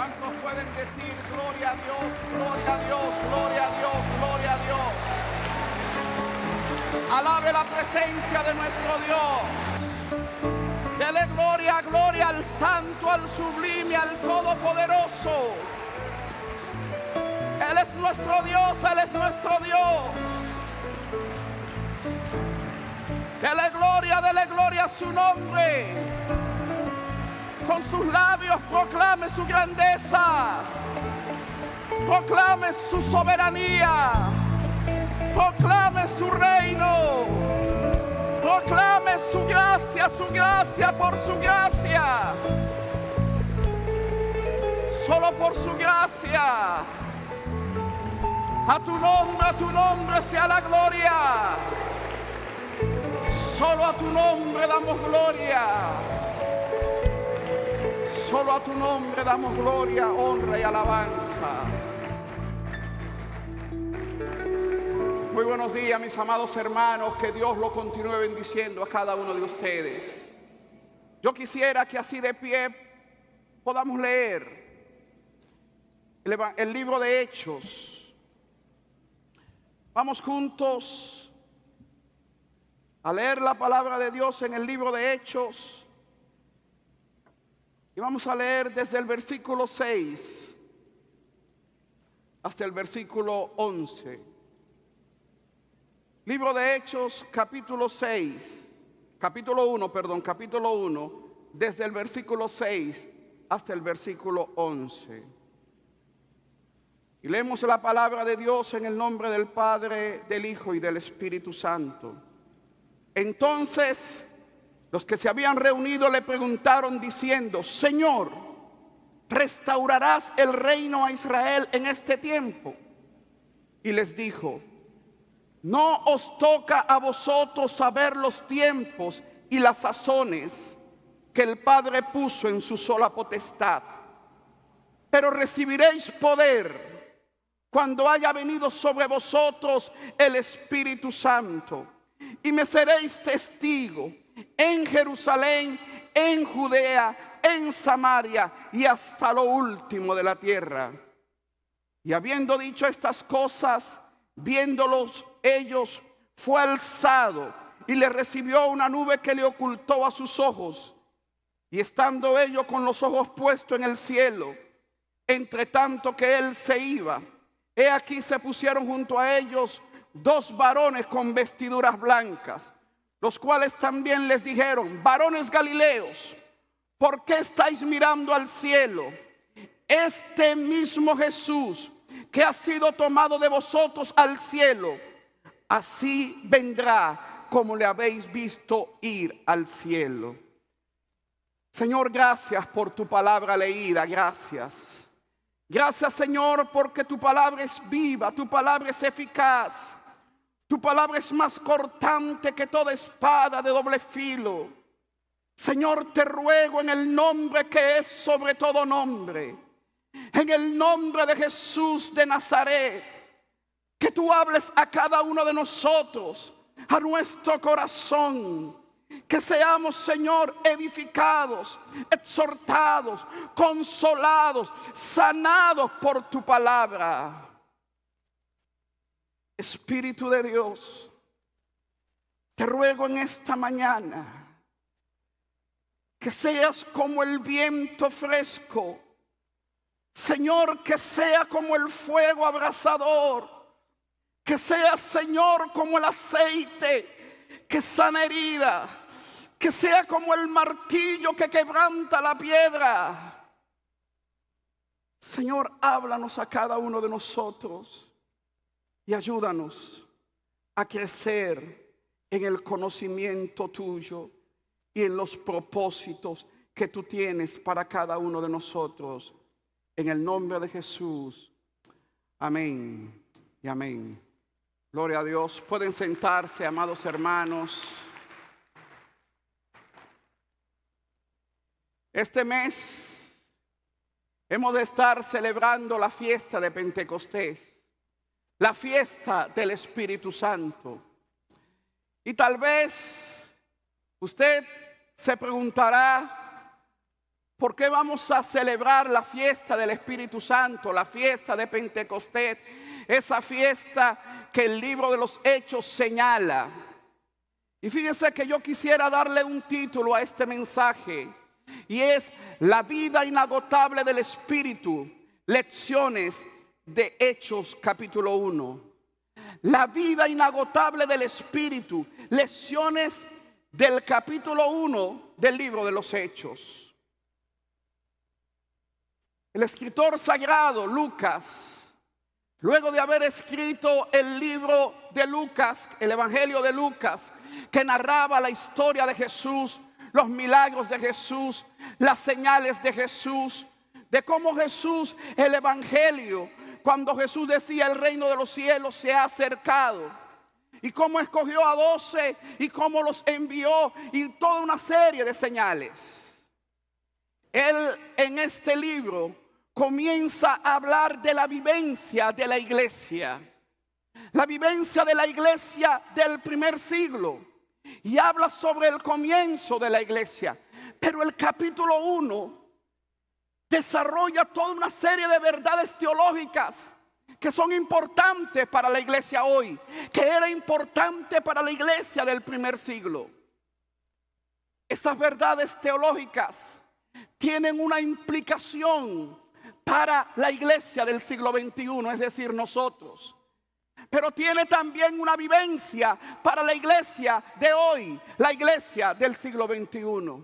¿Cuántos pueden decir gloria a Dios, gloria a Dios, gloria a Dios, gloria a Dios? Alabe la presencia de nuestro Dios. Dele gloria, gloria al Santo, al Sublime, al Todopoderoso. Él es nuestro Dios, Él es nuestro Dios. Dele gloria a su nombre. Con sus labios proclame su grandeza. Proclame su soberanía. Proclame su reino. Proclame su gracia por su gracia. Solo por su gracia. A tu nombre sea la gloria. Solo a tu nombre damos gloria. Solo a tu nombre damos gloria, honra y alabanza. Muy buenos días, mis amados hermanos. Que Dios lo continúe bendiciendo a cada uno de ustedes. Yo quisiera que así de pie podamos leer el libro de Hechos. Vamos juntos a leer la palabra de Dios en el libro de Hechos. Y vamos a leer desde el versículo 6 hasta el versículo 11. Libro de Hechos, capítulo 1, desde el versículo 6 hasta el versículo 11. Y leemos la palabra de Dios en el nombre del Padre, del Hijo y del Espíritu Santo. Entonces, los que se habían reunido le preguntaron diciendo: Señor, ¿restaurarás el reino a Israel en este tiempo? Y les dijo: no os toca a vosotros saber los tiempos y las sazones que el Padre puso en su sola potestad, pero recibiréis poder cuando haya venido sobre vosotros el Espíritu Santo, y me seréis testigo en Jerusalén, en Judea, en Samaria y hasta lo último de la tierra. Y habiendo dicho estas cosas, viéndolos ellos, fue alzado y le recibió una nube que le ocultó a sus ojos. Y estando ellos con los ojos puestos en el cielo, entre tanto que él se iba, he aquí se pusieron junto a ellos dos varones con vestiduras blancas, los cuales también les dijeron: varones galileos, ¿por qué estáis mirando al cielo? Este mismo Jesús que ha sido tomado de vosotros al cielo, así vendrá como le habéis visto ir al cielo. Señor, gracias por tu palabra leída, gracias. Gracias, Señor, porque tu palabra es viva, tu palabra es eficaz. Tu palabra es más cortante que toda espada de doble filo. Señor, te ruego en el nombre que es sobre todo nombre, en el nombre de Jesús de Nazaret, que tú hables a cada uno de nosotros, a nuestro corazón, que seamos, Señor, edificados, exhortados, consolados, sanados por tu palabra. Espíritu de Dios, te ruego en esta mañana que seas como el viento fresco, Señor, que sea como el fuego abrasador, que sea, Señor, como el aceite que sana herida, que sea como el martillo que quebranta la piedra. Señor, háblanos a cada uno de nosotros y ayúdanos a crecer en el conocimiento tuyo y en los propósitos que tú tienes para cada uno de nosotros. En el nombre de Jesús. Amén y amén. Gloria a Dios. Pueden sentarse, amados hermanos. Este mes hemos de estar celebrando la fiesta de Pentecostés, la fiesta del Espíritu Santo. Y tal vez usted se preguntará: ¿Por qué vamos a celebrar la fiesta del Espíritu Santo, la fiesta de Pentecostés? Esa fiesta que el libro de los Hechos señala. Y fíjense que yo quisiera darle un título a este mensaje, y es La vida inagotable del Espíritu, lecciones de Hechos capítulo 1. La vida inagotable del Espíritu, lecciones del capítulo 1 del libro de los Hechos. El escritor sagrado Lucas, luego de haber escrito el libro de Lucas, el Evangelio de Lucas, que narraba la historia de Jesús, los milagros de Jesús, las señales de Jesús, de cómo Jesús, el Evangelio, cuando Jesús decía el reino de los cielos se ha acercado, y cómo escogió a 12 y cómo los envió, y toda una serie de señales. Él en este libro comienza a hablar de la vivencia de la iglesia. La vivencia de la iglesia del primer siglo. Y habla sobre el comienzo de la iglesia. Pero el capítulo 1 desarrolla toda una serie de verdades teológicas que son importantes para la iglesia hoy, que era importante para la iglesia del primer siglo. Esas verdades teológicas tienen una implicación para la iglesia del siglo XXI, es decir, nosotros. Pero tiene también una vivencia para la iglesia de hoy, la iglesia del siglo XXI.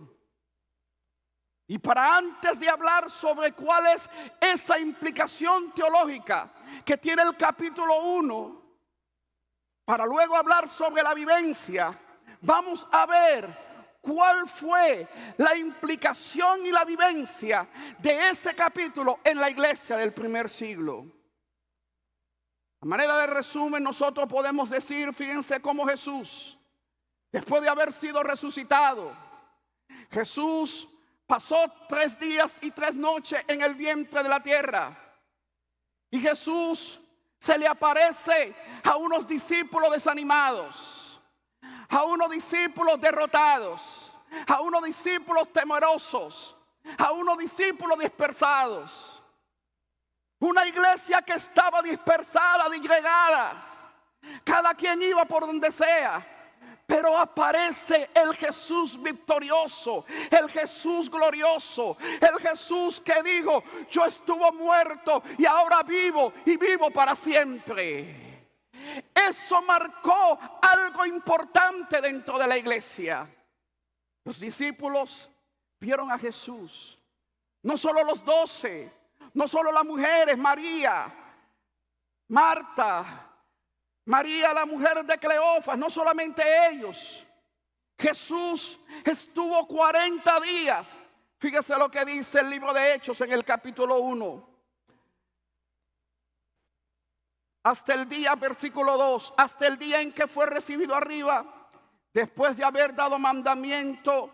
Y para antes de hablar sobre cuál es esa implicación teológica que tiene el capítulo 1, para luego hablar sobre la vivencia, vamos a ver cuál fue la implicación y la vivencia de ese capítulo en la iglesia del primer siglo. A manera de resumen, nosotros podemos decir, fíjense cómo Jesús, después de haber sido resucitado, Jesús pasó 3 días y 3 noches en el vientre de la tierra. Y Jesús se le aparece a unos discípulos desanimados, a unos discípulos derrotados, a unos discípulos temerosos, a unos discípulos dispersados. Una iglesia que estaba dispersada, disgregada. Cada quien iba por donde sea. Pero aparece el Jesús victorioso, el Jesús glorioso, el Jesús que dijo, yo estuve muerto y ahora vivo y vivo para siempre. Eso marcó algo importante dentro de la iglesia. Los discípulos vieron a Jesús, no solo los 12, no solo las mujeres, María, Marta, María, la mujer de Cleofas, no solamente ellos. Jesús estuvo 40 días. Fíjese lo que dice el libro de Hechos en el capítulo 1. Hasta el día, versículo 2, hasta el día en que fue recibido arriba, después de haber dado mandamiento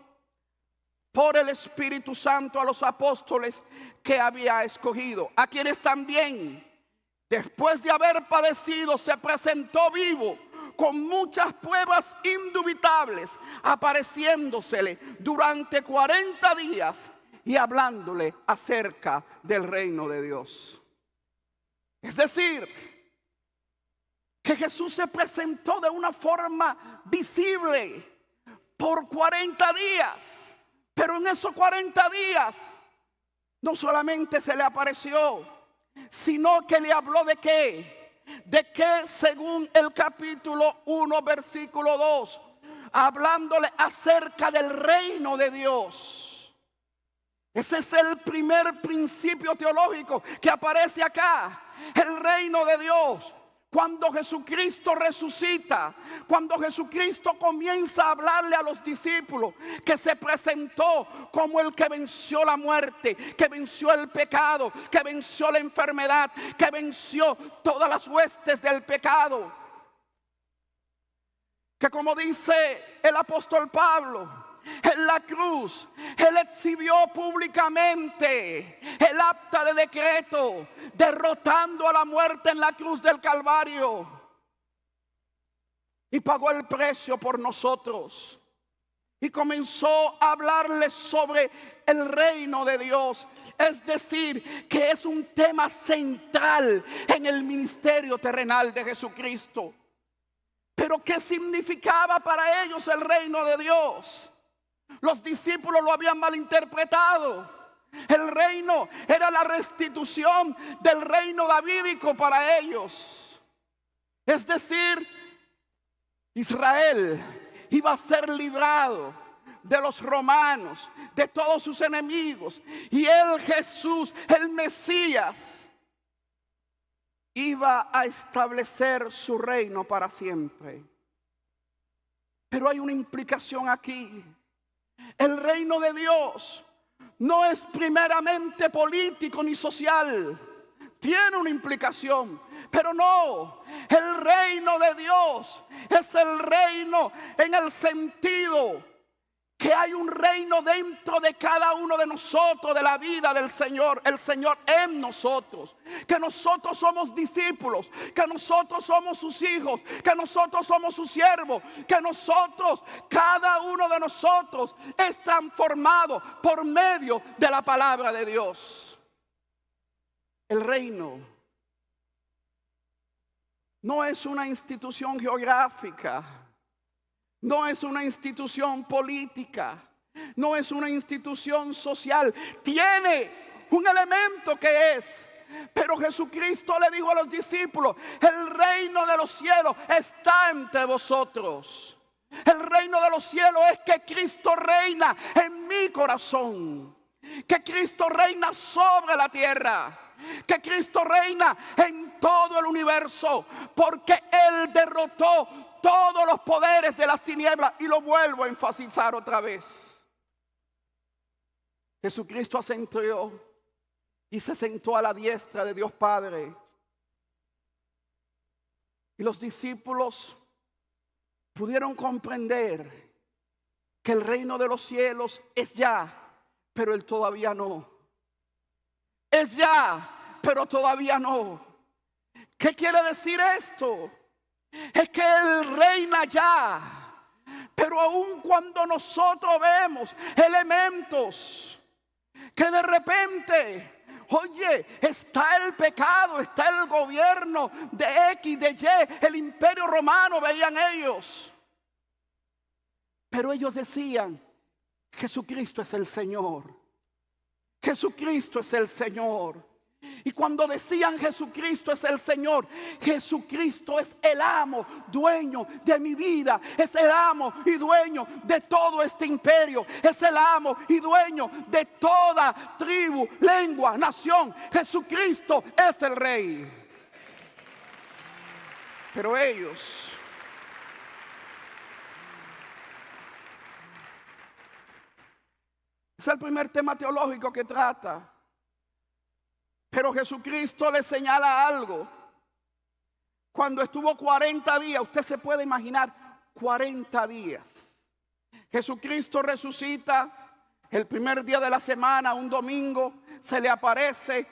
por el Espíritu Santo a los apóstoles que había escogido, a quienes también, después de haber padecido, se presentó vivo con muchas pruebas indubitables, apareciéndosele durante 40 días y hablándole acerca del reino de Dios. Es decir, que Jesús se presentó de una forma visible por 40 días. Pero en esos 40 días no solamente se le apareció, sino que le habló de qué. De que según el capítulo 1 versículo 2, hablándole acerca del reino de Dios. Ese es el primer principio teológico que aparece acá. El reino de Dios. Cuando Jesucristo resucita, cuando Jesucristo comienza a hablarle a los discípulos, que se presentó como el que venció la muerte, que venció el pecado, que venció la enfermedad, que venció todas las huestes del pecado. Que como dice el apóstol Pablo, en la cruz, Él exhibió públicamente el acta de decreto, derrotando a la muerte en la cruz del Calvario. Y pagó el precio por nosotros. y comenzó a hablarles sobre el reino de Dios. Es decir, que es un tema central en el ministerio terrenal de Jesucristo. Pero ¿qué significaba para ellos el reino de Dios? Los discípulos lo habían malinterpretado. El reino era la restitución del reino davídico para ellos. Es decir, Israel iba a ser librado de los romanos, de todos sus enemigos. Y él, Jesús, el Mesías, iba a establecer su reino para siempre. Pero hay una implicación aquí. El reino de Dios no es primeramente político ni social. Tiene una implicación, pero no. El reino de Dios es el reino en el sentido que hay un reino dentro de cada uno de nosotros, de la vida del Señor, el Señor en nosotros, que nosotros somos discípulos, que nosotros somos sus hijos, que nosotros somos sus siervos, que nosotros, cada uno de nosotros es transformado por medio de la palabra de Dios. El reino no es una institución geográfica. No es una institución política, no es una institución social. Tiene un elemento que es, pero Jesucristo le dijo a los discípulos: el reino de los cielos está entre vosotros. El reino de los cielos es que Cristo reina en mi corazón, que Cristo reina sobre la tierra, que Cristo reina en todo el universo, porque Él derrotó todos los poderes de las tinieblas. Y lo vuelvo a enfatizar otra vez. Jesucristo ascendió y se sentó a la diestra de Dios Padre. Y los discípulos pudieron comprender que el reino de los cielos es ya, pero Él todavía no. Es ya, pero todavía no. ¿Qué quiere decir esto? Es que Él reina ya, pero aun cuando nosotros vemos elementos que de repente, oye, está el pecado, está el gobierno de X, de Y, el imperio romano, veían ellos. Pero ellos decían: Jesucristo es el Señor. Jesucristo es el Señor. Y cuando decían Jesucristo es el Señor, Jesucristo es el amo, dueño de mi vida, es el amo y dueño de todo este imperio, es el amo y dueño de toda tribu, lengua, nación. Jesucristo es el Rey. Pero ellos es el primer tema teológico que trata. Pero Jesucristo le señala algo. Cuando estuvo 40 días, usted se puede imaginar 40 días. Jesucristo resucita el primer día de la semana, un domingo. Se le aparece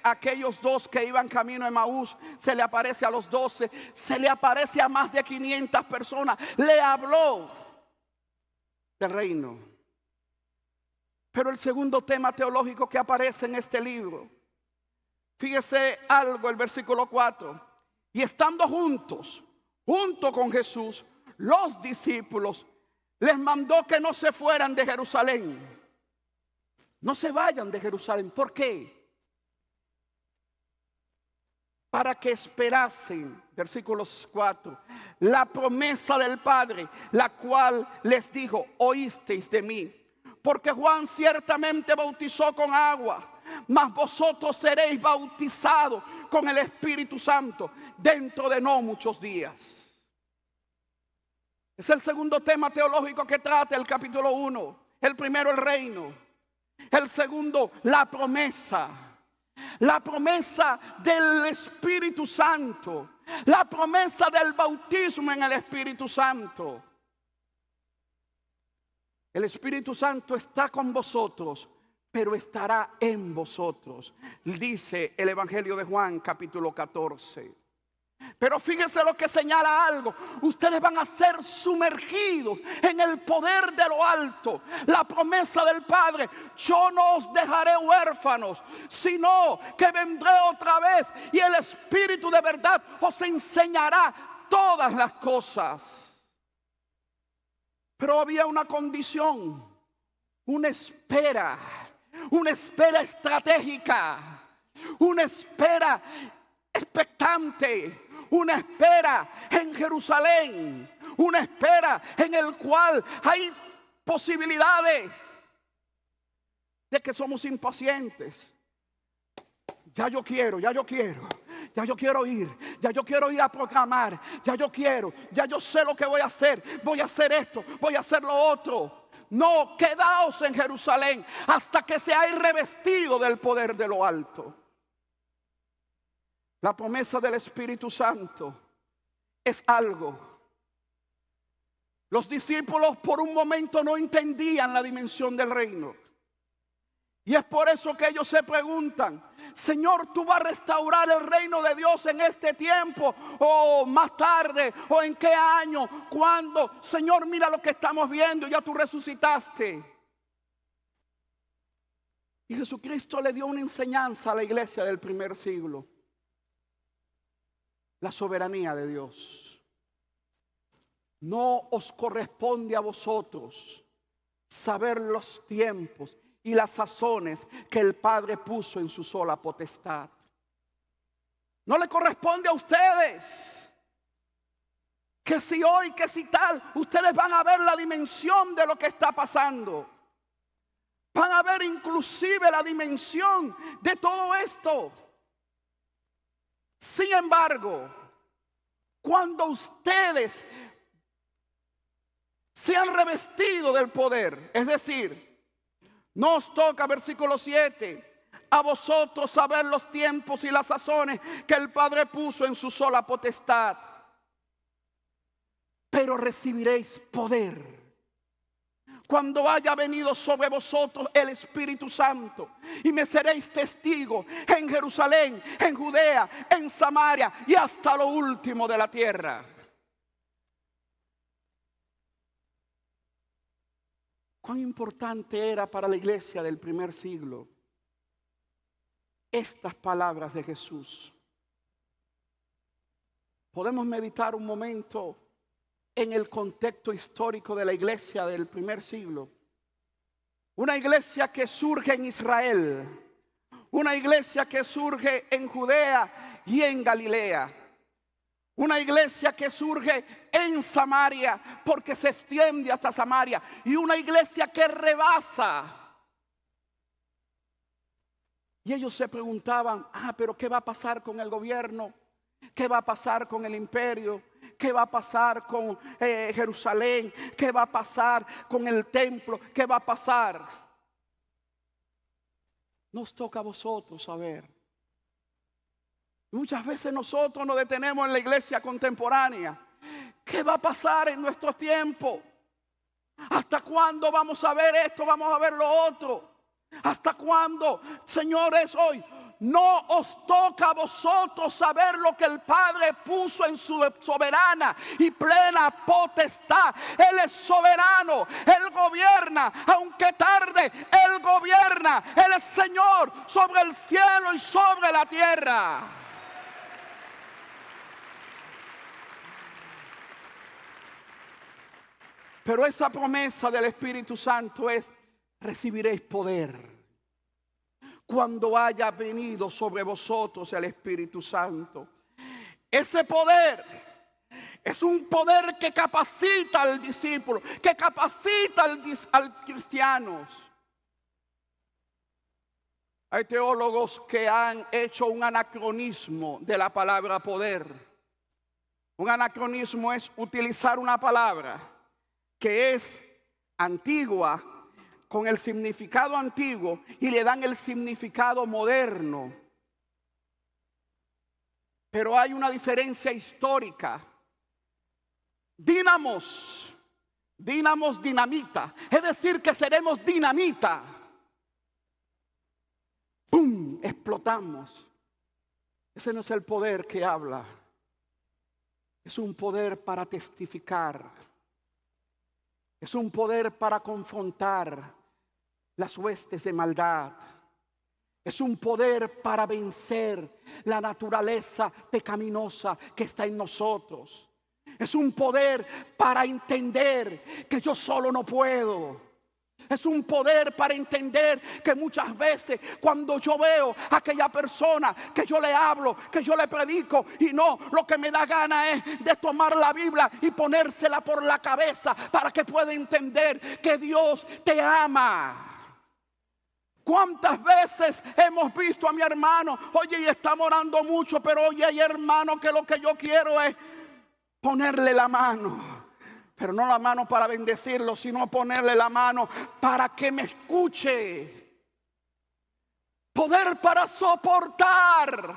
a aquellos dos que iban camino a Emaús. Se le aparece a los 12. Se le aparece a más de 500 personas. Le habló del reino. Pero el segundo tema teológico que aparece en este libro, fíjese algo, el versículo 4. Y estando junto con Jesús, los discípulos, les mandó que no se fueran de Jerusalén. No se vayan de Jerusalén. ¿Por qué? Para que esperasen, versículos 4, la promesa del Padre, la cual les dijo: oísteis de mí. Porque Juan ciertamente bautizó con agua, mas vosotros seréis bautizados con el Espíritu Santo dentro de no muchos días. Es el segundo tema teológico que trata el capítulo 1. El primero, el reino. El segundo, la promesa. La promesa del Espíritu Santo. La promesa del bautismo en el Espíritu Santo. El Espíritu Santo está con vosotros, pero estará en vosotros, dice el Evangelio de Juan, capítulo 14. Pero fíjense lo que señala algo. Ustedes van a ser sumergidos en el poder de lo alto. La promesa del Padre: yo no os dejaré huérfanos, sino que vendré otra vez y el Espíritu de verdad os enseñará todas las cosas. Pero había una condición, una espera estratégica, una espera expectante, una espera en Jerusalén, una espera en el cual hay posibilidades de que somos impacientes. Ya yo quiero ir, ya yo quiero ir a proclamar, ya yo sé lo que voy a hacer esto, voy a hacer lo otro. No, quedaos en Jerusalén hasta que seáis revestidos del poder de lo alto. La promesa del Espíritu Santo es algo. Los discípulos por un momento no entendían la dimensión del reino. Y es por eso que ellos se preguntan: Señor, ¿tú vas a restaurar el reino de Dios en este tiempo? ¿O más tarde? ¿O en qué año? ¿Cuándo? Señor, mira lo que estamos viendo, ya tú resucitaste. Y Jesucristo le dio una enseñanza a la iglesia del primer siglo: la soberanía de Dios. No os corresponde a vosotros saber los tiempos y las sazones que el Padre puso en su sola potestad. No le corresponde a ustedes. Que si hoy, que si tal, ustedes van a ver la dimensión de lo que está pasando. Van a ver inclusive la dimensión de todo esto. Sin embargo, cuando ustedes se han revestido del poder, es decir, nos toca, versículo 7, a vosotros saber los tiempos y las sazones que el Padre puso en su sola potestad. Pero recibiréis poder cuando haya venido sobre vosotros el Espíritu Santo, y me seréis testigos en Jerusalén, en Judea, en Samaria y hasta lo último de la tierra. Cuán importante era para la iglesia del primer siglo estas palabras de Jesús. Podemos meditar un momento en el contexto histórico de la iglesia del primer siglo. Una iglesia que surge en Israel, una iglesia que surge en Judea y en Galilea. Una iglesia que surge en Samaria porque se extiende hasta Samaria. Y una iglesia que rebasa. Y ellos se preguntaban: pero ¿qué va a pasar con el gobierno? ¿Qué va a pasar con el imperio? ¿Qué va a pasar con Jerusalén? ¿Qué va a pasar con el templo? ¿Qué va a pasar? Nos toca a vosotros saber. Muchas veces nosotros nos detenemos en la iglesia contemporánea. ¿Qué va a pasar en nuestro tiempo? ¿Hasta cuándo vamos a ver esto? ¿Vamos a ver lo otro? ¿Hasta cuándo? Señores, hoy no os toca a vosotros saber lo que el Padre puso en su soberana y plena potestad. Él es soberano, Él gobierna, aunque tarde, Él gobierna. Él es Señor sobre el cielo y sobre la tierra. Pero esa promesa del Espíritu Santo es: recibiréis poder cuando haya venido sobre vosotros el Espíritu Santo. Ese poder es un poder que capacita al discípulo, que capacita al cristiano. Hay teólogos que han hecho un anacronismo de la palabra poder. Un anacronismo es utilizar una palabra que es antigua, con el significado antiguo, y le dan el significado moderno. Pero hay una diferencia histórica. Dinamos, dinamita, es decir, que seremos dinamita. ¡Pum! Explotamos. Ese no es el poder que habla Es un poder para testificar. Es un poder para confrontar las huestes de maldad. Es un poder para vencer la naturaleza pecaminosa que está en nosotros. Es un poder para entender que yo solo no puedo. Es un poder para entender que muchas veces cuando yo veo a aquella persona que yo le hablo, que yo le predico, y no, lo que me da gana es de tomar la Biblia y ponérsela por la cabeza para que pueda entender que Dios te ama. ¿Cuántas veces hemos visto a mi hermano? Oye, y estamos orando mucho, pero oye, hay hermano que lo que yo quiero es ponerle la mano. Pero no la mano para bendecirlo, sino ponerle la mano para que me escuche. Poder para soportar.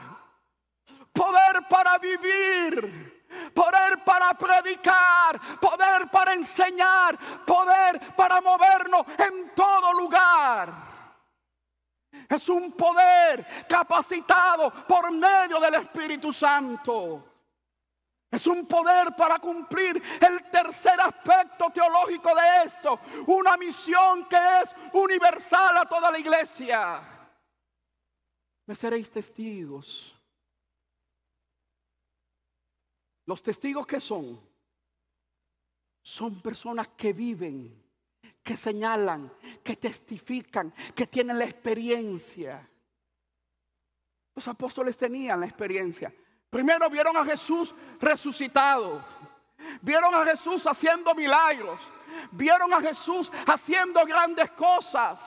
Poder para vivir. Poder para predicar. Poder para enseñar. Poder para movernos en todo lugar. Es un poder capacitado por medio del Espíritu Santo. Es un poder para cumplir el tercer aspecto teológico de esto. Una misión que es universal a toda la iglesia. Me seréis testigos. Los testigos que son personas que viven, que señalan, que testifican, que tienen la experiencia. Los apóstoles tenían la experiencia. Primero vieron a Jesús resucitado. Vieron a Jesús haciendo milagros. Vieron a Jesús haciendo grandes cosas.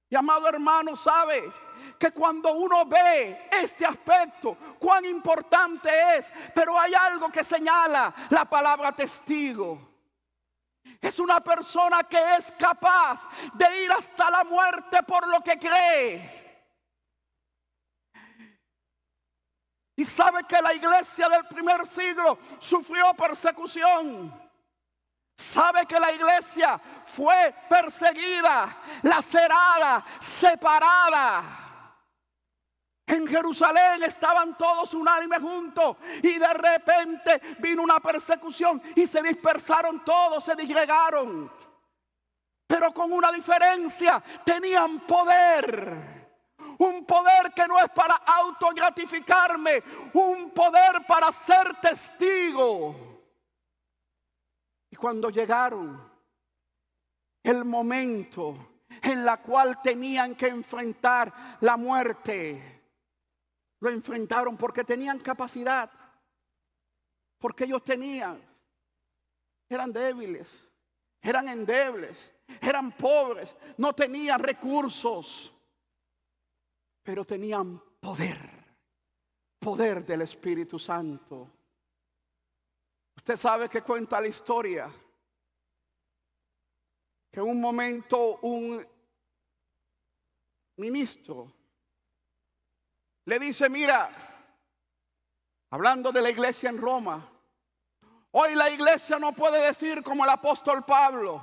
Y amado hermano, sabe que cuando uno ve este aspecto, cuán importante es, pero hay algo que señala la palabra testigo. Es una persona que es capaz de ir hasta la muerte por lo que cree. Y sabe que la iglesia del primer siglo sufrió persecución. Sabe que la iglesia fue perseguida, lacerada, separada. En Jerusalén estaban todos unánimes juntos y de repente vino una persecución y se dispersaron todos, se disgregaron. Pero con una diferencia, tenían poder. Un poder que no es para autogratificarme, un poder para ser testigo. Y cuando llegaron el momento en la cual tenían que enfrentar la muerte, lo enfrentaron porque tenían capacidad, porque ellos eran débiles, eran endebles, eran pobres, no tenían recursos. Pero tenían poder del Espíritu Santo. Usted sabe que cuenta la historia que en un momento un ministro le dice: mira, hablando de la iglesia en Roma, hoy la iglesia no puede decir como el apóstol Pablo: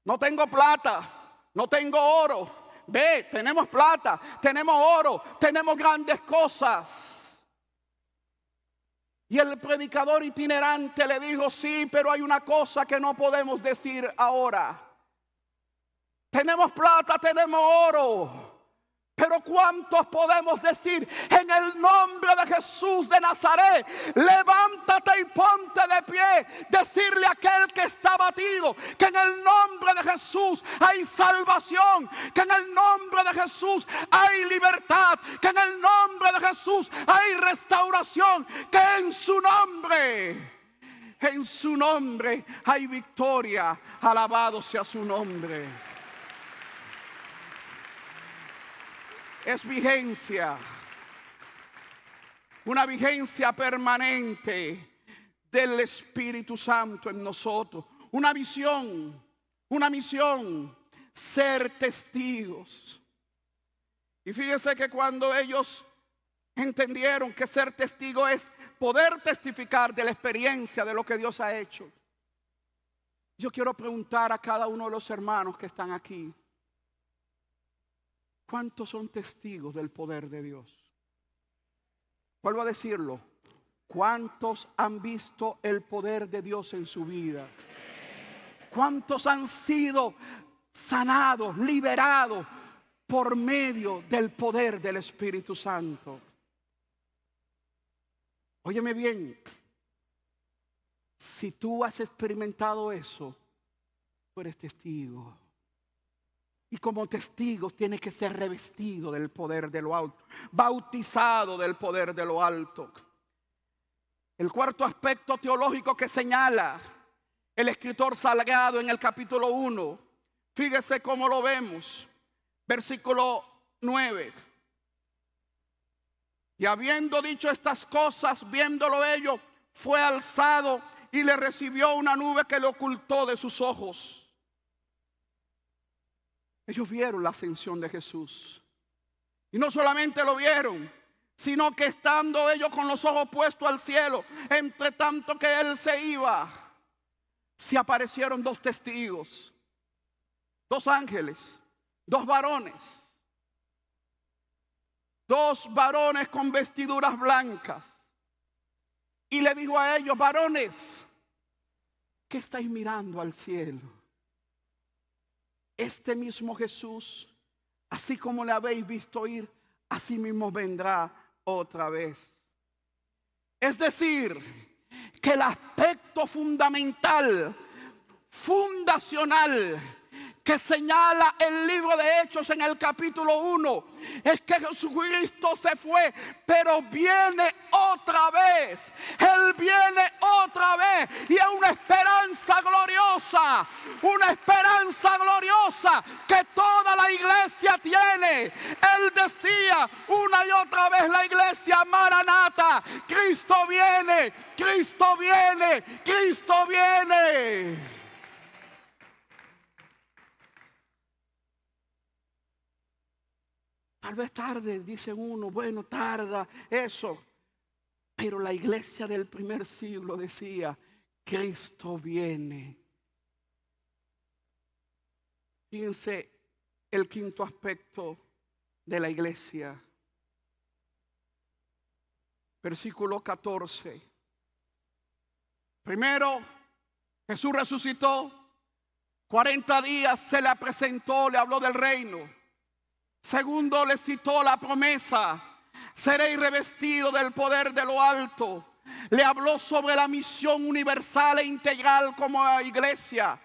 no tengo plata, no tengo oro. Ve, tenemos plata, tenemos oro, tenemos grandes cosas. Y el predicador itinerante le dijo: sí, pero hay una cosa que no podemos decir ahora. Tenemos plata, tenemos oro. Pero ¿cuántos podemos decir en el nombre de Jesús de Nazaret? Levántate y ponte de pie. Decirle a aquel que está abatido que en el nombre de Jesús hay salvación, que en el nombre de Jesús hay libertad, que en el nombre de Jesús hay restauración, que en su nombre hay victoria. Alabado sea su nombre. Es vigencia, una vigencia permanente del Espíritu Santo en nosotros. Una misión, ser testigos. Y fíjese que cuando ellos entendieron que ser testigo es poder testificar de la experiencia de lo que Dios ha hecho, yo quiero preguntar a cada uno de los hermanos que están aquí: ¿cuántos son testigos del poder de Dios? Vuelvo a decirlo. ¿Cuántos han visto el poder de Dios en su vida? ¿Cuántos han sido sanados, liberados por medio del poder del Espíritu Santo? Óyeme bien, si tú has experimentado eso, tú eres testigo. Y como testigo tienes que ser revestido del poder de lo alto, bautizado del poder de lo alto. El cuarto aspecto teológico que señala el escritor Salgado en el capítulo 1, fíjese cómo lo vemos, versículo 9. Y habiendo dicho estas cosas, viéndolo ellos, fue alzado y le recibió una nube que le ocultó de sus ojos. Ellos vieron la ascensión de Jesús. Y no solamente lo vieron, sino que estando ellos con los ojos puestos al cielo, entre tanto que Él se iba, se aparecieron dos testigos, dos ángeles, dos varones con vestiduras blancas. Y le dijo a ellos: varones, ¿qué estáis mirando al cielo? Este mismo Jesús, así como le habéis visto ir, así mismo vendrá otra vez. Es decir, que el aspecto fundamental, fundacional, que señala el libro de Hechos en el capítulo 1, es que Jesucristo se fue, pero viene otra vez. Él viene otra vez y es una esperanza gloriosa que toda la iglesia tiene. Él decía una y otra vez, la iglesia: Maranata, Cristo viene, Cristo viene, Cristo viene. Tal vez tarde, dice uno, bueno, tarda eso. Pero la iglesia del primer siglo decía: Cristo viene. Fíjense el quinto aspecto de la iglesia. Versículo 14. Primero, Jesús resucitó. 40 días se le presentó, le habló del reino. Segundo, le citó la promesa: seréis revestidos del poder de lo alto. Le habló sobre la misión universal e integral como iglesia.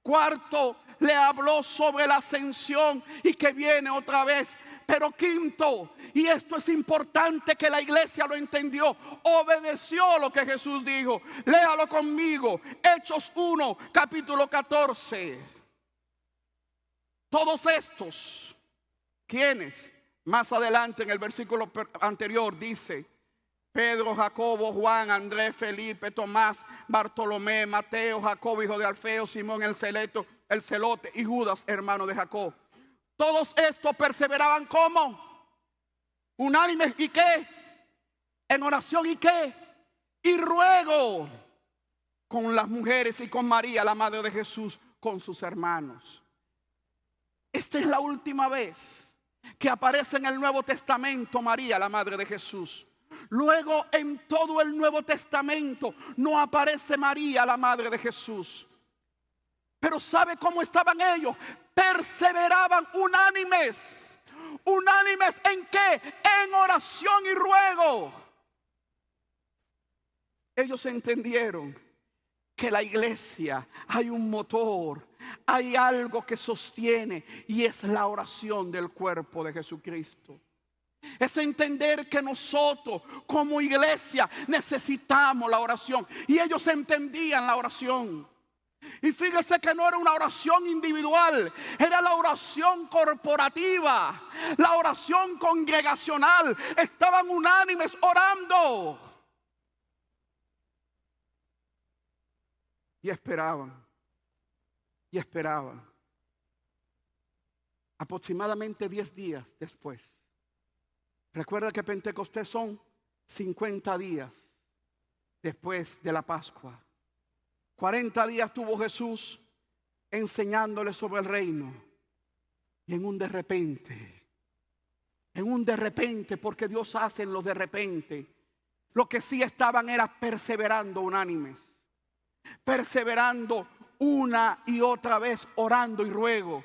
Cuarto, le habló sobre la ascensión y que viene otra vez. Pero quinto, y esto es importante que la iglesia lo entendió, obedeció lo que Jesús dijo. Léalo conmigo, Hechos 1, capítulo 14. Todos estos, ¿quiénes? Más adelante en el versículo anterior dice: Pedro, Jacobo, Juan, Andrés, Felipe, Tomás, Bartolomé, Mateo, Jacobo, hijo de Alfeo, Simón el celote, y Judas, hermano de Jacob. Todos estos perseveraban ¿cómo? Unánimes. ¿Y qué? En oración. ¿Y qué? Y ruego con las mujeres y con María, la madre de Jesús, con sus hermanos. Esta es la última vez que aparece en el Nuevo Testamento María, la madre de Jesús. Luego en todo el Nuevo Testamento no aparece María, la madre de Jesús. Pero ¿sabe cómo estaban ellos? Perseveraban unánimes. ¿Unánimes en qué? En oración y ruego. Ellos entendieron que la iglesia hay un motor, hay algo que sostiene, y es la oración del cuerpo de Jesucristo. Es entender que nosotros como iglesia necesitamos la oración, y ellos entendían la oración. Y fíjese que no era una oración individual, era la oración corporativa, la oración congregacional. Estaban unánimes orando y esperaban. Y esperaban. Aproximadamente 10 días después. Recuerda que Pentecostés son 50 días después de la Pascua. 40 días tuvo Jesús enseñándole sobre el reino. Y en un de repente, porque Dios hace en los de repente, Lo que sí estaban era perseverando unánimes, perseverando una y otra vez, orando y ruego.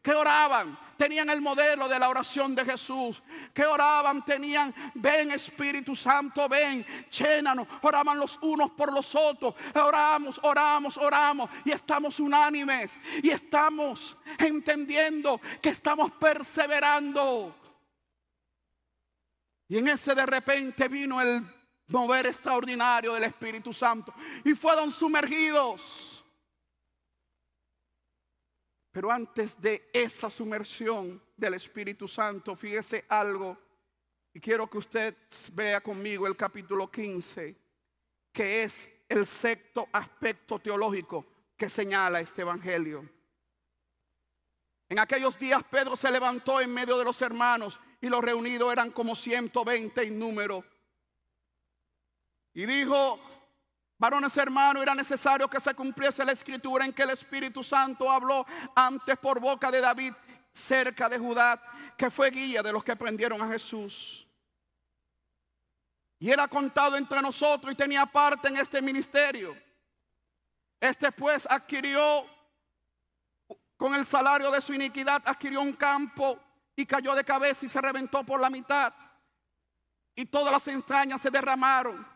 Que oraban, tenían el modelo de la oración de Jesús. Que oraban, tenían, ven Espíritu Santo, ven, llénanos. Oraban los unos por los otros. Oramos, oramos, oramos. Y estamos unánimes. Y estamos entendiendo que estamos perseverando. Y en ese de repente vino el mover extraordinario del Espíritu Santo. Y fueron sumergidos. Pero antes de esa sumersión del Espíritu Santo, fíjese algo, y quiero que usted vea conmigo el capítulo 15, que es el sexto aspecto teológico que señala este evangelio. En aquellos días Pedro se levantó en medio de los hermanos, y los reunidos eran como 120 en número. Y dijo: varones hermanos, era necesario que se cumpliese la escritura en que el Espíritu Santo habló antes por boca de David cerca de Judá, que fue guía de los que prendieron a Jesús. Y era contado entre nosotros y tenía parte en este ministerio. Este pues adquirió, con el salario de su iniquidad, adquirió un campo y cayó de cabeza y se reventó por la mitad. Y todas las entrañas se derramaron.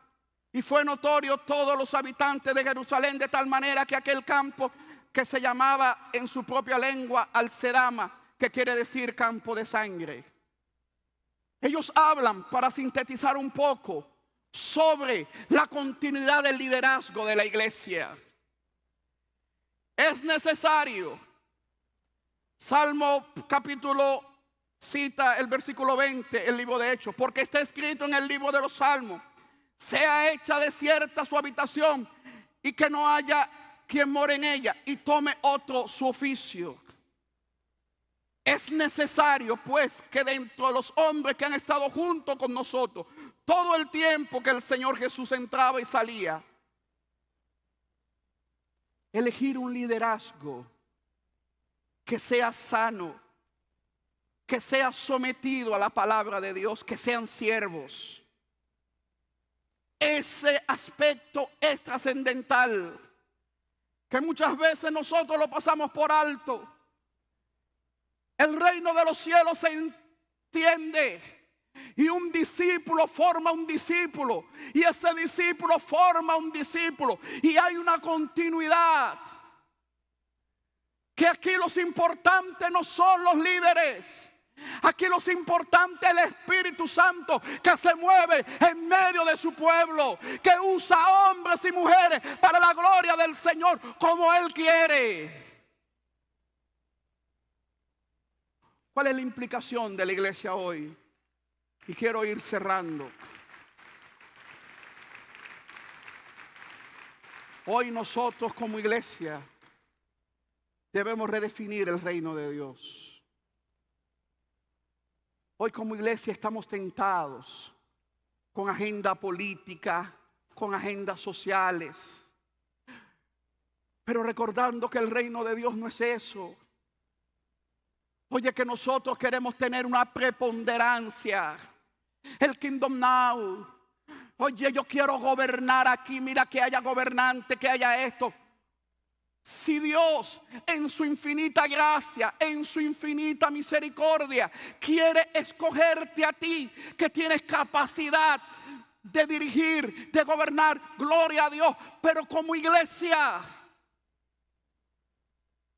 Y fue notorio todos los habitantes de Jerusalén, de tal manera que aquel campo, que se llamaba en su propia lengua Alcedama, que quiere decir campo de sangre. Ellos hablan, para sintetizar un poco, sobre la continuidad del liderazgo de la iglesia. Es necesario, Salmo capítulo cita el versículo 20, el libro de Hechos, porque está escrito en el libro de los Salmos: sea hecha desierta su habitación, y que no haya quien more en ella, y tome otro su oficio. Es necesario pues que dentro de los hombres que han estado junto con nosotros todo el tiempo que el Señor Jesús entraba y salía, elegir un liderazgo que sea sano, que sea sometido a la palabra de Dios, que sean siervos. Ese aspecto es trascendental, que muchas veces nosotros lo pasamos por alto. El reino de los cielos se entiende, y un discípulo forma un discípulo, y ese discípulo forma un discípulo, y hay una continuidad. Que aquí los importantes no son los líderes. Aquí los importantes es el Espíritu Santo, que se mueve en medio de su pueblo, que usa hombres y mujeres para la gloria del Señor como Él quiere. ¿Cuál es la implicación de la iglesia hoy? Y quiero ir cerrando. Hoy nosotros como iglesia debemos redefinir el reino de Dios. Hoy como iglesia estamos tentados con agenda política, con agendas sociales, pero recordando que el reino de Dios no es eso. Oye, que nosotros queremos tener una preponderancia, el Kingdom Now. Oye, yo quiero gobernar aquí, mira que haya gobernante, que haya esto. Si Dios en su infinita gracia, en su infinita misericordia, quiere escogerte a ti, que tienes capacidad de dirigir, de gobernar, gloria a Dios. Pero como iglesia,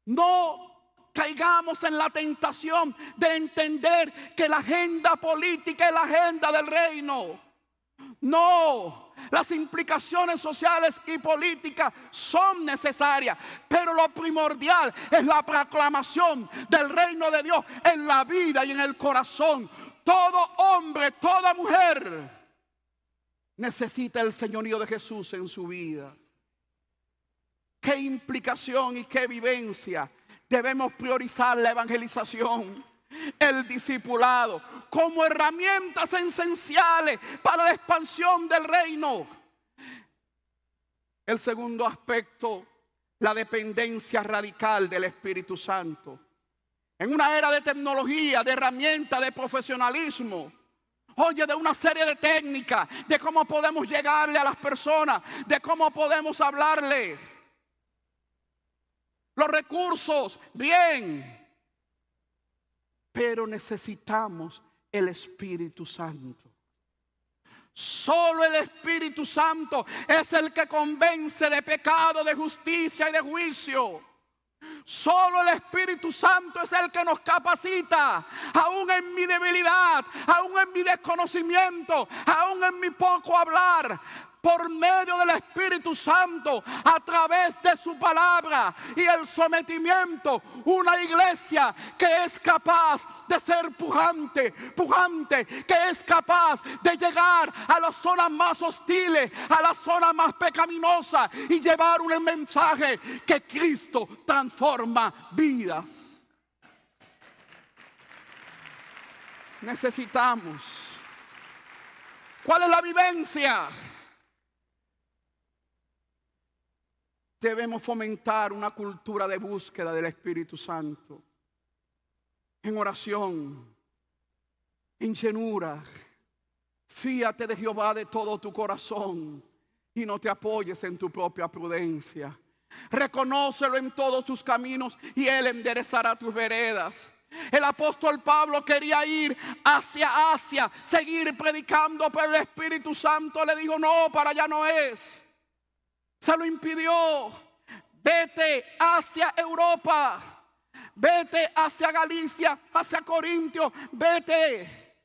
no caigamos en la tentación de entender que la agenda política es la agenda del reino. No, las implicaciones sociales y políticas son necesarias, pero lo primordial es la proclamación del reino de Dios en la vida y en el corazón. Todo hombre, toda mujer necesita el señorío de Jesús en su vida. ¿Qué implicación y qué vivencia? Debemos priorizar la evangelización, el discipulado, como herramientas esenciales para la expansión del reino. El segundo aspecto, la dependencia radical del Espíritu Santo. En una era de tecnología, de herramientas, de profesionalismo, oye, de una serie de técnicas, de cómo podemos llegarle a las personas, de cómo podemos hablarle. Los recursos, bien, pero necesitamos el Espíritu Santo. Solo el Espíritu Santo es el que convence de pecado, de justicia y de juicio. Solo el Espíritu Santo es el que nos capacita, aún en mi debilidad, aún en mi desconocimiento, aún en mi poco hablar. Por medio del Espíritu Santo, a través de su palabra y el sometimiento, una iglesia que es capaz de ser pujante, que es capaz de llegar a las zonas más hostiles, a las zonas más pecaminosas y llevar un mensaje que Cristo transforma vidas. Necesitamos. ¿Cuál es la vivencia? Debemos fomentar una cultura de búsqueda del Espíritu Santo. En oración, en llenura. Fíate de Jehová de todo tu corazón y no te apoyes en tu propia prudencia. Reconócelo en todos tus caminos y Él enderezará tus veredas. El apóstol Pablo quería ir hacia Asia, seguir predicando, pero el Espíritu Santo le dijo: no, para allá no es. Se lo impidió. Vete hacia Europa, vete hacia Galicia, hacia Corintio, vete.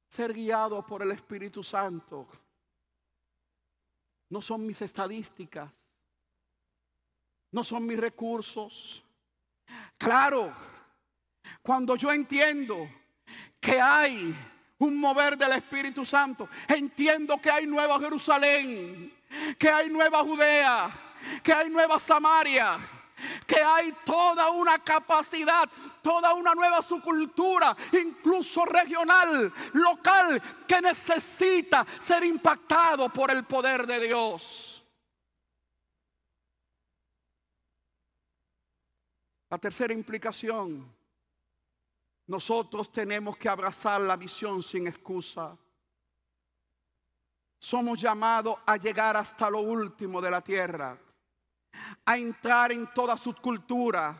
Ser guiado por el Espíritu Santo no son mis estadísticas, no son mis recursos. Claro, cuando yo entiendo que hay un mover del Espíritu Santo, entiendo que hay Nueva Jerusalén, que hay Nueva Judea, que hay Nueva Samaria, que hay toda una capacidad, toda una nueva subcultura, incluso regional, local, que necesita ser impactado por el poder de Dios. La tercera implicación: nosotros tenemos que abrazar la misión sin excusa. Somos llamados a llegar hasta lo último de la tierra, a entrar en toda subcultura,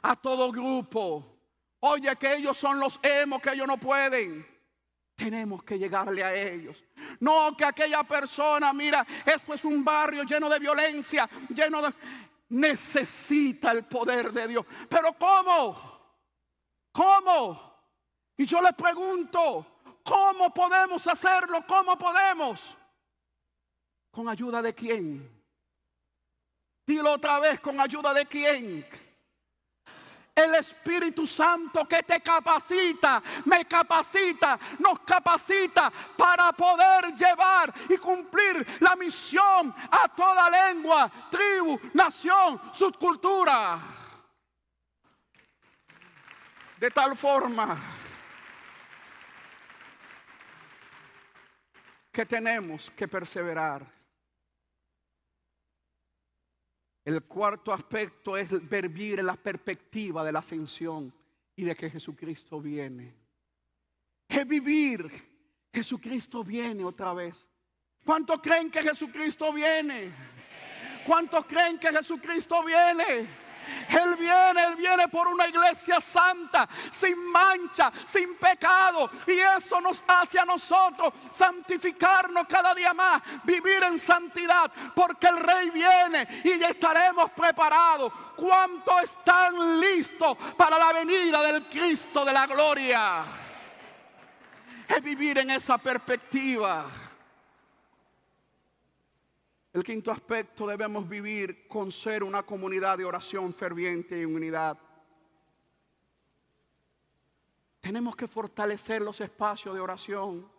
a todo grupo. Oye, que ellos son los emos, que ellos no pueden. Tenemos que llegarle a ellos. No que aquella persona, mira, esto es un barrio lleno de violencia, lleno de... Necesita el poder de Dios. Pero ¿cómo? ¿Cómo? Y yo les pregunto, ¿cómo podemos hacerlo? ¿Cómo podemos? ¿Con ayuda de quién? Dilo otra vez, ¿con ayuda de quién? El Espíritu Santo que te capacita, me capacita, nos capacita para poder llevar y cumplir la misión a toda lengua, tribu, nación, subcultura. De tal forma que tenemos que perseverar. El cuarto aspecto es vivir en la perspectiva de la ascensión y de que Jesucristo viene. Es vivir, Jesucristo viene otra vez. ¿Cuántos creen que Jesucristo viene? ¿Cuántos creen que Jesucristo viene? Él viene por una iglesia santa, sin mancha, sin pecado. Y eso nos hace a nosotros santificarnos cada día más, vivir en santidad, porque el Rey viene y ya estaremos preparados. ¿Cuántos están listos para la venida del Cristo de la gloria? Es vivir en esa perspectiva. El quinto aspecto: debemos vivir con ser una comunidad de oración ferviente y unidad. Tenemos que fortalecer los espacios de oración.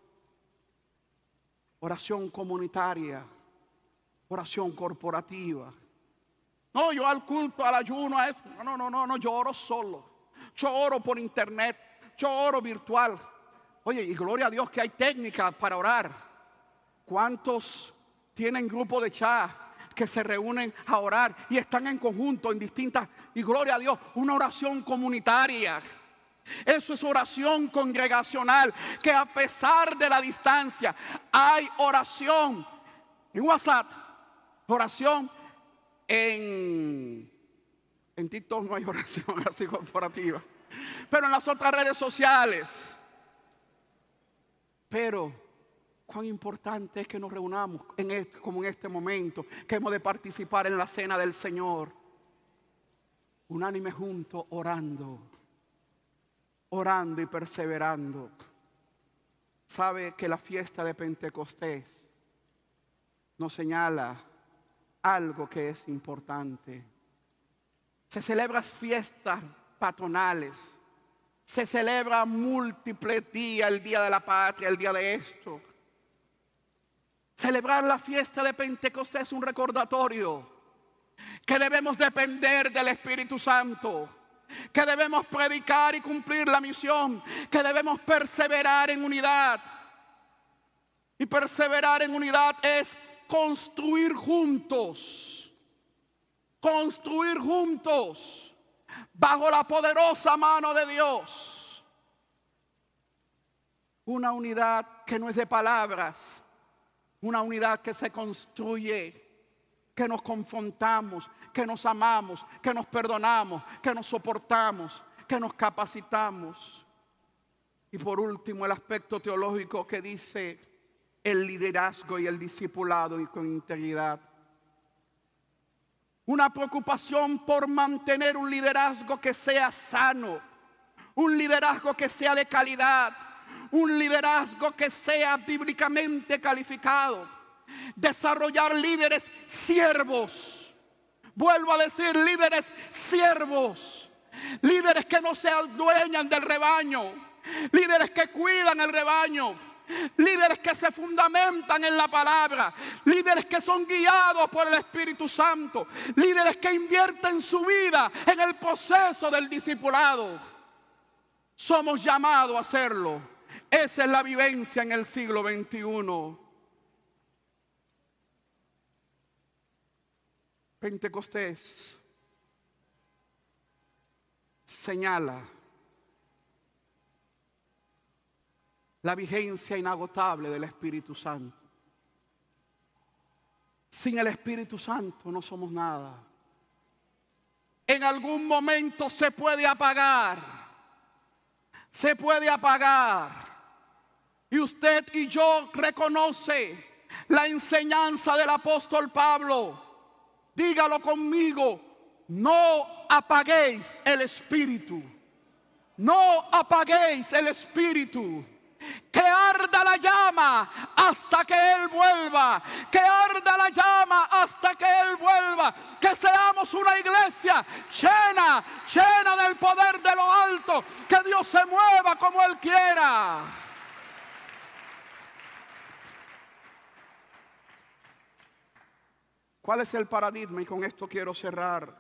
Oración comunitaria, oración corporativa. No, yo al culto, al ayuno, a eso. No, yo oro solo. Yo oro por internet, yo oro virtual. Oye, y gloria a Dios que hay técnicas para orar. ¿Cuántos tienen grupos de chat que se reúnen a orar y están en conjunto en distintas? Y gloria a Dios, una oración comunitaria. Eso es oración congregacional, que a pesar de la distancia hay oración en WhatsApp, oración en TikTok no hay oración así corporativa, pero en las otras redes sociales. Pero cuán importante es que nos reunamos como en este momento, que hemos de participar en la cena del Señor, unánime juntos, orando y perseverando. Sabe que la fiesta de Pentecostés nos señala algo que es importante. Se celebran fiestas patronales, se celebra múltiples días, el día de la patria, el día de esto. Celebrar la fiesta de Pentecostés es un recordatorio que debemos depender del Espíritu Santo, que debemos predicar y cumplir la misión, que debemos perseverar en unidad. Y perseverar en unidad es construir juntos bajo la poderosa mano de Dios. Una unidad que no es de palabras, una unidad que se construye, que nos confrontamos, que nos amamos, que nos perdonamos, que nos soportamos, que nos capacitamos. Y por último, el aspecto teológico que dice el liderazgo y el discipulado y con integridad. Una preocupación por mantener un liderazgo que sea sano, un liderazgo que sea de calidad, un liderazgo que sea bíblicamente calificado. Desarrollar líderes siervos. Vuelvo a decir, líderes siervos. Líderes que no se adueñan del rebaño. Líderes que cuidan el rebaño. Líderes que se fundamentan en la palabra. Líderes que son guiados por el Espíritu Santo. Líderes que invierten su vida en el proceso del discipulado. Somos llamados a hacerlo. Esa es la vivencia en el siglo XXI. Pentecostés señala la vigencia inagotable del Espíritu Santo. Sin el Espíritu Santo no somos nada. En algún momento se puede apagar. Se puede apagar. Y usted y yo reconoce la enseñanza del apóstol Pablo. Dígalo conmigo, no apaguéis el espíritu. No apaguéis el espíritu. Que arda la llama hasta que Él vuelva. Que arda la llama hasta que Él vuelva. Que seamos una iglesia llena del poder de lo alto. Que Dios se mueva como Él quiera. ¿Cuál es el paradigma? Y con esto quiero cerrar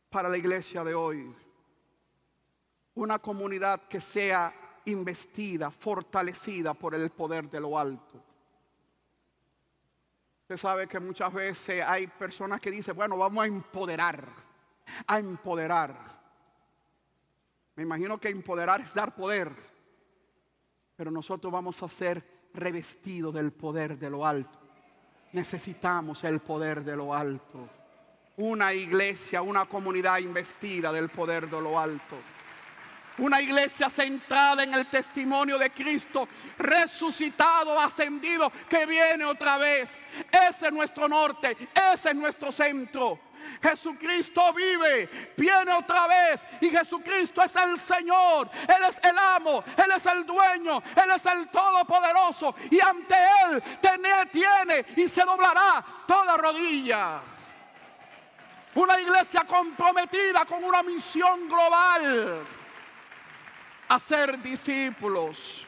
para la iglesia de hoy. Una comunidad que sea investida, fortalecida por el poder de lo alto. Usted sabe que muchas veces hay personas que dicen, bueno, vamos a empoderar. Me imagino que empoderar es dar poder. Pero nosotros vamos a ser revestidos del poder de lo alto. Necesitamos el poder de lo alto. Una iglesia, una comunidad investida del poder de lo alto. Una iglesia centrada en el testimonio de Cristo, resucitado, ascendido, que viene otra vez. Ese es nuestro norte, ese es nuestro centro. Jesucristo vive, viene otra vez y Jesucristo es el Señor, Él es el amo, Él es el dueño, Él es el todopoderoso y ante Él tiene y se doblará toda rodilla. Una iglesia comprometida con una misión global, hacer discípulos.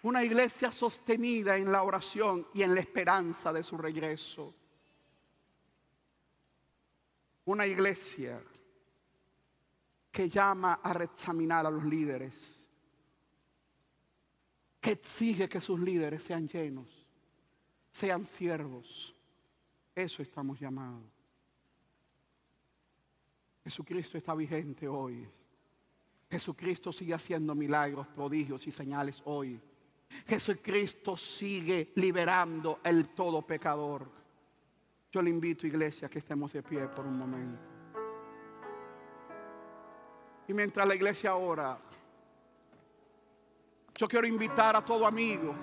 Una iglesia sostenida en la oración y en la esperanza de su regreso. Una iglesia que llama a reexaminar a los líderes, que exige que sus líderes sean llenos, sean siervos. Eso estamos llamados. Jesucristo está vigente hoy. Jesucristo sigue haciendo milagros, prodigios y señales hoy. Jesucristo sigue liberando el todo pecador. Yo le invito, iglesia, que estemos de pie por un momento. Y mientras la iglesia ora, yo quiero invitar a todo amigo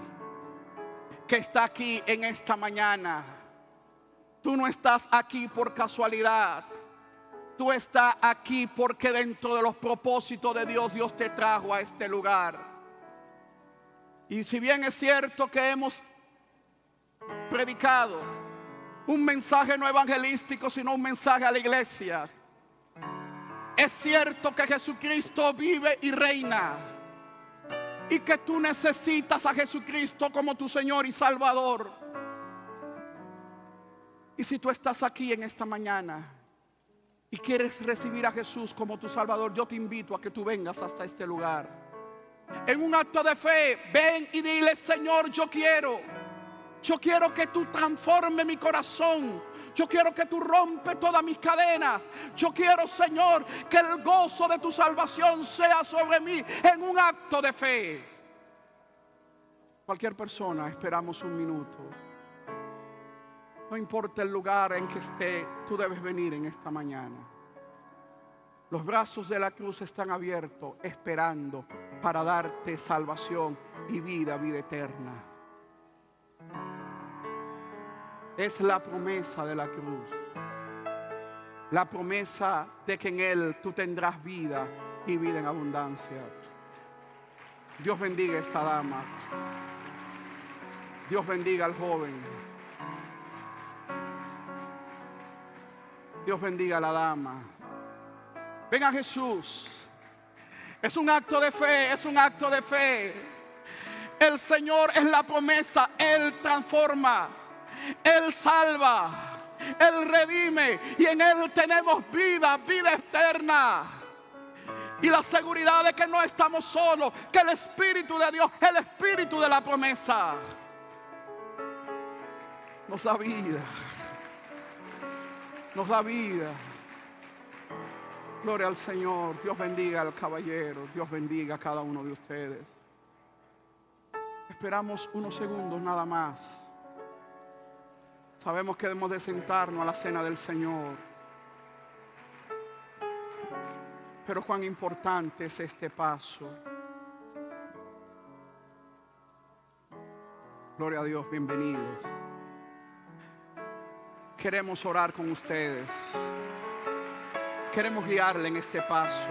que está aquí en esta mañana. Tú no estás aquí por casualidad. Tú estás aquí porque dentro de los propósitos de Dios, Dios te trajo a este lugar. Y si bien es cierto que hemos predicado un mensaje no evangelístico, sino un mensaje a la iglesia, es cierto que Jesucristo vive y reina, y que tú necesitas a Jesucristo como tu Señor y Salvador. Y si tú estás aquí en esta mañana y quieres recibir a Jesús como tu Salvador, yo te invito a que tú vengas hasta este lugar. En un acto de fe, ven y dile: Señor, yo quiero que tú transformes mi corazón. Yo quiero que tú rompes todas mis cadenas. Yo quiero, Señor, que el gozo de tu salvación sea sobre mí, en un acto de fe. Cualquier persona, esperamos un minuto. No importa el lugar en que esté, tú debes venir en esta mañana. Los brazos de la cruz están abiertos, esperando para darte salvación y vida eterna. Es la promesa de la cruz. La promesa de que en Él tú tendrás vida y vida en abundancia. Dios bendiga a esta dama. Dios bendiga al joven. Dios bendiga a la dama. Ven a Jesús. Es un acto de fe, es un acto de fe. El Señor es la promesa. Él transforma, Él salva, Él redime, y en Él tenemos vida eterna. Y la seguridad de que no estamos solos, que el Espíritu de Dios, el Espíritu de la promesa, nos da vida. Nos da vida. Gloria al Señor. Dios bendiga al caballero. Dios bendiga a cada uno de ustedes. Esperamos unos segundos nada más. Sabemos que debemos de sentarnos a la cena del Señor. Pero cuán importante es este paso. Gloria a Dios, bienvenidos. Queremos orar con ustedes. Queremos guiarle en este paso,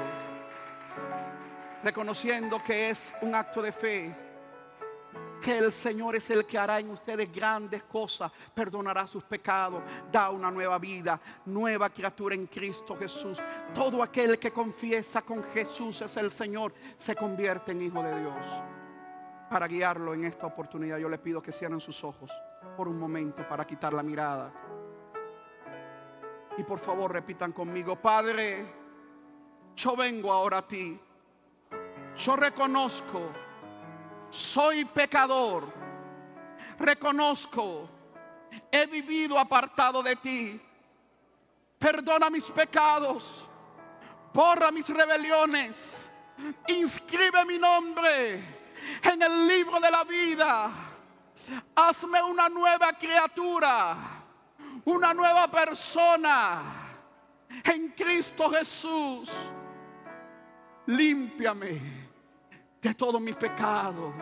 reconociendo que es un acto de fe, que el Señor es el que hará en ustedes grandes cosas, perdonará sus pecados, da una nueva vida, nueva criatura en Cristo Jesús. Todo aquel que confiesa con Jesús es el Señor, se convierte en hijo de Dios. Para guiarlo en esta oportunidad, yo le pido que cierren sus ojos por un momento para quitar la mirada. Y por favor repitan conmigo: Padre, yo vengo ahora a ti. Yo reconozco, soy pecador. Reconozco, he vivido apartado de ti. Perdona mis pecados, borra mis rebeliones, inscribe mi nombre en el libro de la vida. Hazme una nueva criatura, una nueva persona en Cristo Jesús. Límpiame de todos mis pecados,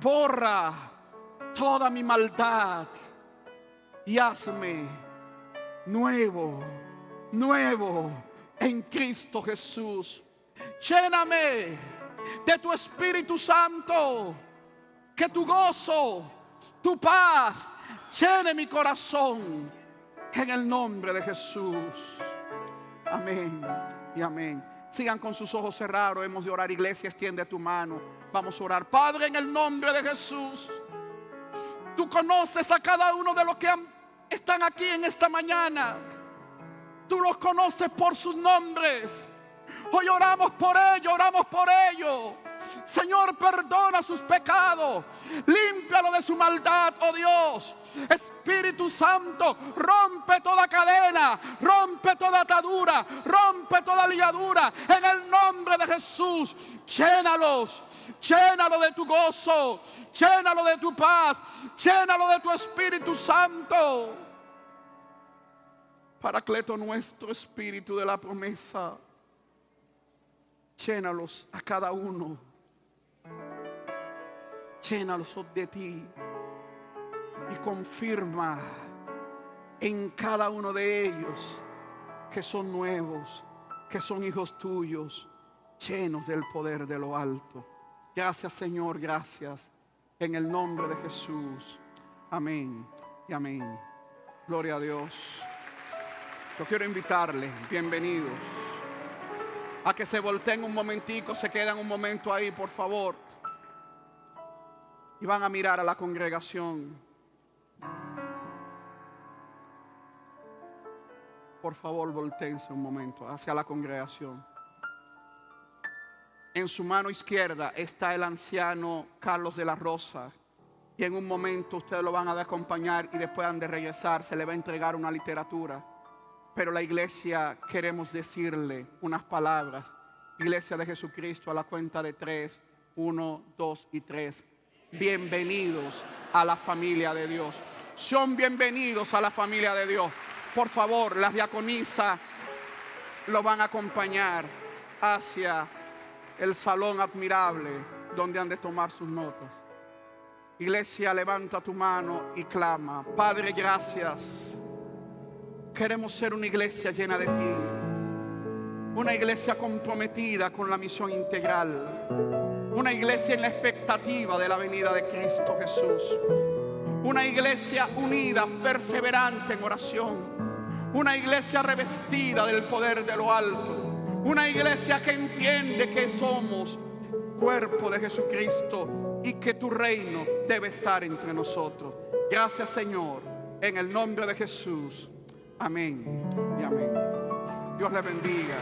borra toda mi maldad y hazme nuevo en Cristo Jesús. Lléname de tu Espíritu Santo, que tu gozo, tu paz llene mi corazón, en el nombre de Jesús. Amén y amén. Sigan con sus ojos cerrados. Hemos de orar, iglesia. Extiende tu mano. Vamos a orar. Padre, en el nombre de Jesús, tú conoces a cada uno de los que están aquí en esta mañana. Tú los conoces por sus nombres. Hoy oramos por ellos, oramos por ellos. Señor, perdona sus pecados, límpialo de su maldad, oh Dios. Espíritu Santo, rompe toda cadena, rompe toda atadura, rompe toda ligadura, en el nombre de Jesús. Llénalos, llénalo de tu gozo, llénalo de tu paz, llénalo de tu Espíritu Santo. Paracleto nuestro, Espíritu de la promesa, llénalos a cada uno. Llénalos de ti y confirma en cada uno de ellos que son nuevos, que son hijos tuyos, llenos del poder de lo alto. Gracias, Señor, gracias. En el nombre de Jesús. Amén y amén. Gloria a Dios. Yo quiero invitarles, bienvenidos, a que se volteen un momentico, se quedan un momento ahí, por favor. Y van a mirar a la congregación. Por favor, voltéense un momento hacia la congregación. En su mano izquierda está el anciano Carlos de la Rosa. Y en un momento ustedes lo van a acompañar y después han de regresar. Se le va a entregar una literatura. Pero la iglesia queremos decirle unas palabras. Iglesia de Jesucristo, a la cuenta de 3, 1, 2 y 3. Bienvenidos a la familia de Dios. Son bienvenidos a la familia de Dios. Por favor, las diaconisas lo van a acompañar hacia el salón admirable donde han de tomar sus notas. Iglesia, levanta tu mano y clama: Padre, gracias. Queremos ser una iglesia llena de ti, una iglesia comprometida con la misión integral, una iglesia en la expectativa de la venida de Cristo Jesús, una iglesia unida, perseverante en oración, una iglesia revestida del poder de lo alto, una iglesia que entiende que somos cuerpo de Jesucristo y que tu reino debe estar entre nosotros. Gracias, Señor, en el nombre de Jesús. Amén y amén. Dios le bendiga.